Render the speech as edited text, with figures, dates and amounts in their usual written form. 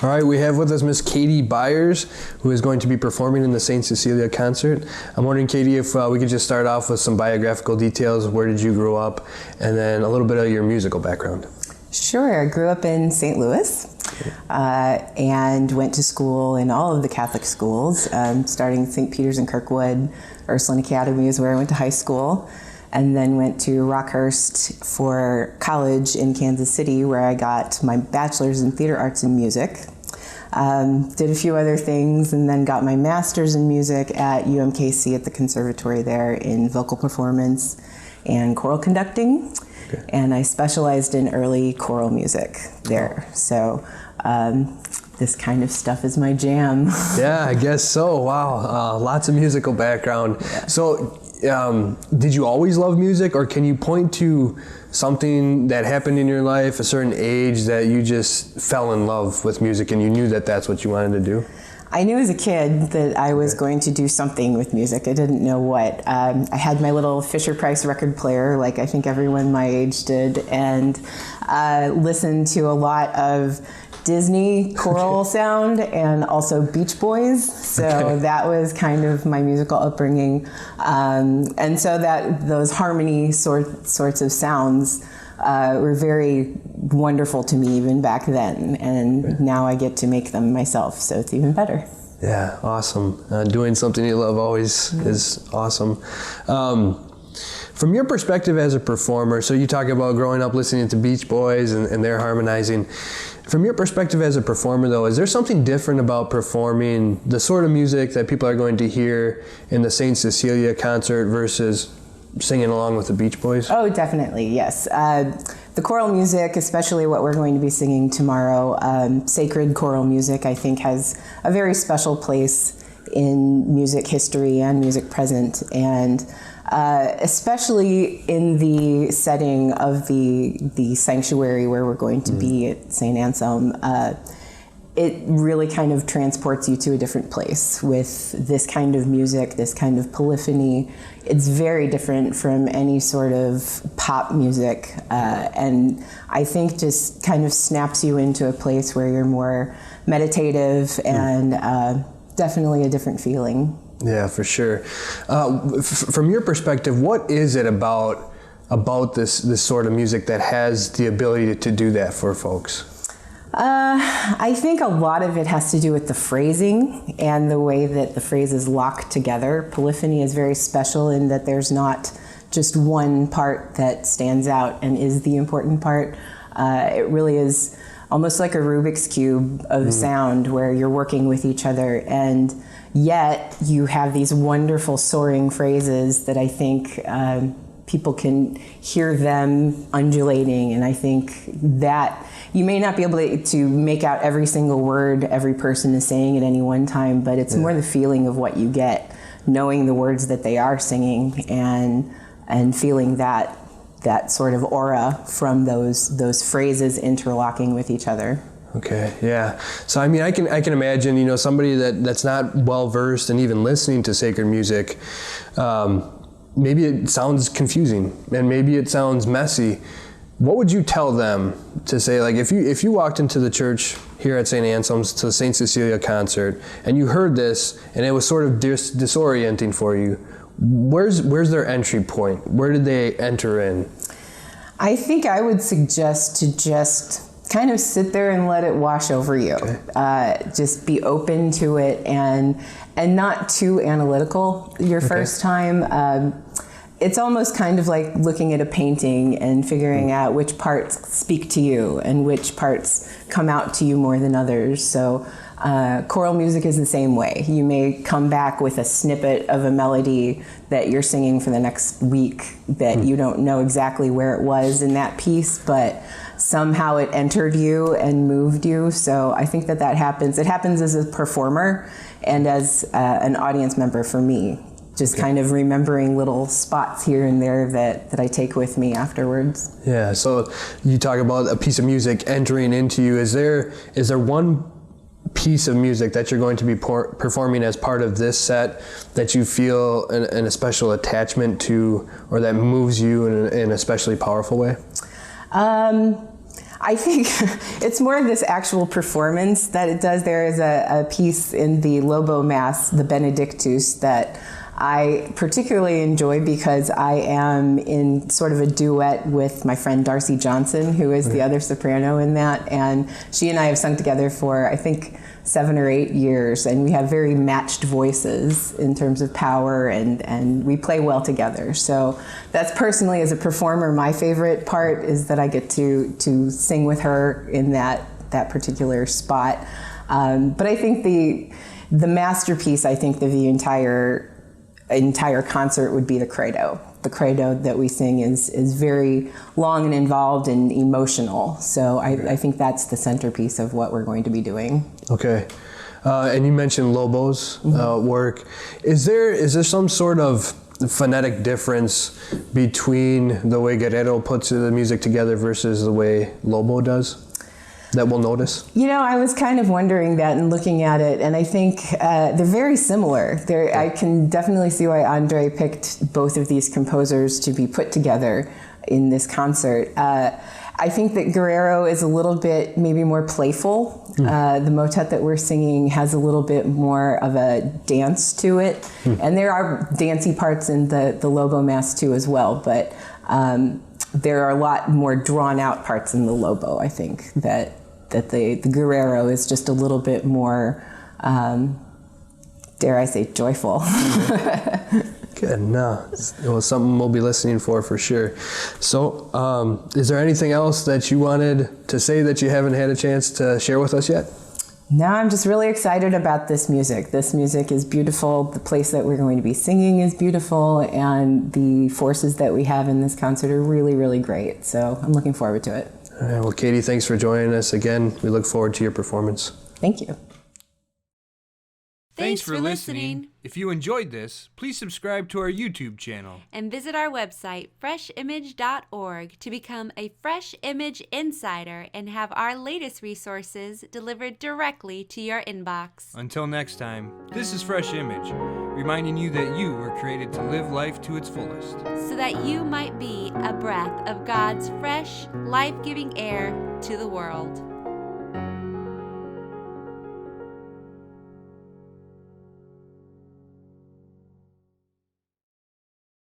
All right, we have with us Miss Katie Beyers, who is going to be performing in the St. Cecilia Concert. I'm wondering, Katie, if we could just start off with some biographical details. Where did you grow up? And then a little bit of your musical background. Sure. I grew up in St. Louis and went to school in all of the Catholic schools, starting St. Peter's in Kirkwood. Ursuline Academy is where I went to high school, and then went to Rockhurst for college in Kansas City, where I got my bachelor's in theater arts and music. Did a few other things, and then got my master's in music at UMKC at the conservatory there in vocal performance and choral conducting. Okay. And I specialized in early choral music there. So this kind of stuff is my jam. Yeah, I guess so. Wow, lots of musical background. Yeah. So did you always love music, or can you point to something that happened in your life, a certain age, that you just fell in love with music and you knew that that's what you wanted to do? I knew as a kid that I was going to do something with music. I didn't know what. I had my little Fisher-Price record player, like I think everyone my age did, and listened to a lot of Disney choral sound and also Beach Boys. So that was kind of my musical upbringing. And so that those harmony sorts of sounds were very wonderful to me even back then. And now I get to make them myself, so it's even better. Yeah, awesome. Doing something you love always is awesome. From your perspective as a performer, so you talk about growing up listening to Beach Boys and they're harmonizing. From your perspective as a performer, though, is there something different about performing the sort of music that people are going to hear in the St. Cecilia concert versus singing along with the Beach Boys? Oh, definitely, yes. The choral music, especially what we're going to be singing tomorrow, sacred choral music, I think has a very special place in music history and music present, and especially in the setting of the sanctuary where we're going to be at St. Anselm. It really kind of transports you to a different place with this kind of music, this kind of polyphony. It's very different from any sort of pop music, and I think just kind of snaps you into a place where you're more meditative and definitely a different feeling. Yeah, for sure. From your perspective, what is it about this sort of music that has the ability to do that for folks? I think a lot of it has to do with the phrasing and the way that the phrases lock together. Polyphony is very special in that there's not just one part that stands out and is the important part. It really is almost like a Rubik's Cube of sound where you're working with each other, and yet you have these wonderful soaring phrases that I think people can hear them undulating, and I think that you may not be able to make out every single word every person is saying at any one time, but it's more the feeling of what you get, knowing the words that they are singing and feeling that sort of aura from those phrases interlocking with each other. Okay, yeah. So I mean, I can imagine, somebody that's not well versed in even listening to sacred music. Maybe it sounds confusing and maybe it sounds messy. What would you tell them to say, like, if you walked into the church here at St. Anselm's to the St. Cecilia concert and you heard this and it was sort of disorienting for you, where's their entry point? Where did they enter in? I think I would suggest to just kind of sit there and let it wash over you. Okay. Just be open to it and not too analytical your first time. It's almost kind of like looking at a painting and figuring out which parts speak to you and which parts come out to you more than others. So choral music is the same way. You may come back with a snippet of a melody that you're singing for the next week that you don't know exactly where it was in that piece, but somehow it entered you and moved you. So I think that happens. It happens as a performer and as an audience member for me. Just kind of remembering little spots here and there that I take with me afterwards. Yeah, so you talk about a piece of music entering into you. Is there one piece of music that you're going to be performing as part of this set that you feel an special attachment to, or that moves you in an especially powerful way? I think it's more of this actual performance that it does. There is a piece in the Lobo Mass, the Benedictus, that I particularly enjoy because I am in sort of a duet with my friend Darcy Johnson, who is the other soprano in that. And she and I have sung together for, I think, 7 or 8 years, and we have very matched voices in terms of power, and we play well together. So that's personally, as a performer, my favorite part is that I get to sing with her in that particular spot. But I think the masterpiece, I think, of the entire concert would be the credo. The credo that we sing is very long and involved and emotional. So I think that's the centerpiece of what we're going to be doing. Okay. And you mentioned Lobo's work. Is there some sort of phonetic difference between the way Guerrero puts the music together versus the way Lobo does that we'll notice? You know, I was kind of wondering that and looking at it, and I think they're very similar. I can definitely see why Andre picked both of these composers to be put together in this concert. I think that Guerrero is a little bit maybe more playful. The motet that we're singing has a little bit more of a dance to it. And there are dancey parts in the Lobo Mass too as well, but there are a lot more drawn out parts in the Lobo, I think, that the Guerrero is just a little bit more, dare I say, joyful. Good. No, it was something we'll be listening for sure. So, is there anything else that you wanted to say that you haven't had a chance to share with us yet? No, I'm just really excited about this music. This music is beautiful. The place that we're going to be singing is beautiful, and the forces that we have in this concert are really, really great. So I'm looking forward to it. All right, well, Katie, thanks for joining us again. We look forward to your performance. Thank you. Thanks for listening. If you enjoyed this, please subscribe to our YouTube channel. And visit our website, FRESHImage.org, to become a Fresh Image Insider and have our latest resources delivered directly to your inbox. Until next time, this is Fresh Image, reminding you that you were created to live life to its fullest, so that you might be a breath of God's fresh, life-giving air to the world.